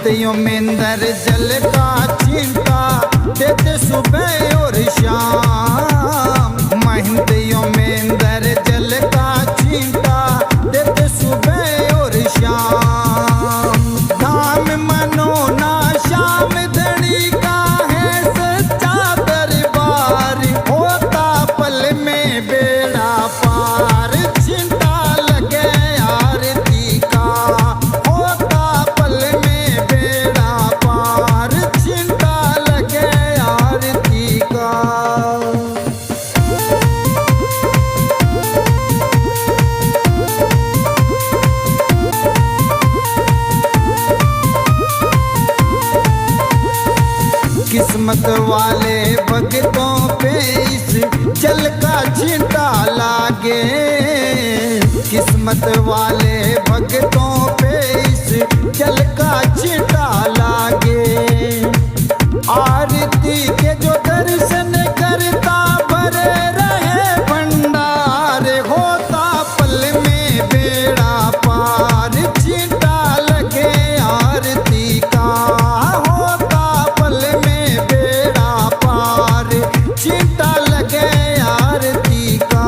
महंतियों में अंदर जल का चिंता देते सुबह और शाम। महंतियों में अंदर जल का चिंता देते सुबह और शाम। धाम मनो ना श्याम धनी का है सच्चा दरबार, होता पल में बेड़ा पार। चिंता लगे आरती का, होता पल में बेड़ा पार। चिंता लगे आरती का। किस्मत वाले भक्तों पे इस जल का छींटा लागे। किस्मत वाले भक्तों पे इस जल का छींटा लागे। आरती के जो दर्शन करता भरे रहे भंडार, होता पल में बेड़ा पार। छींटा लगे आरती का, होता पल में बेड़ा पार। चिंता लगे आरती का।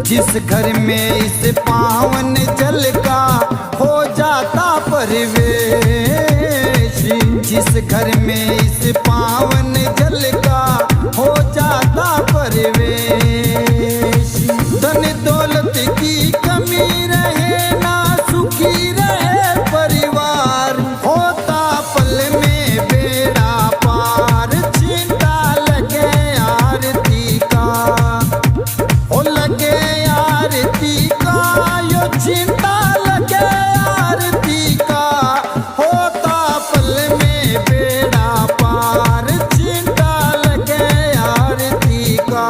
जिस घर में इस पावन जल का हो जाता परिवेश, जिस घर में इस पावन जल का हो जाता परिवेश। धन दौलत की कमी रहे ना सुखी रहे परिवार, होता पल में बेड़ा पार। चिंता लगे आरती का, ओ लगे आरती का। यो चिंता लगे आरती का, होता पल में बेड़ा पार। चिंता लगे आरती का।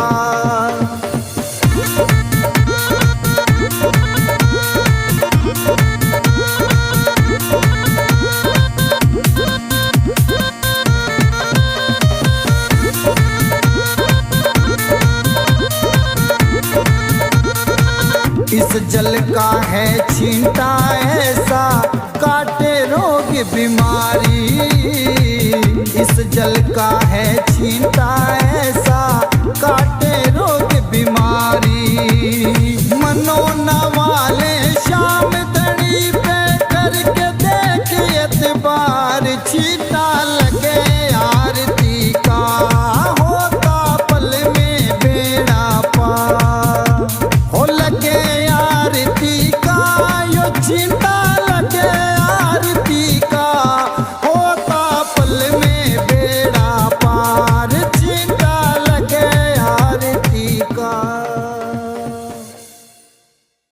इस जल का है छींटा ऐसा काटे रोग बीमारी। इस जल का है छींटा ऐसा काटे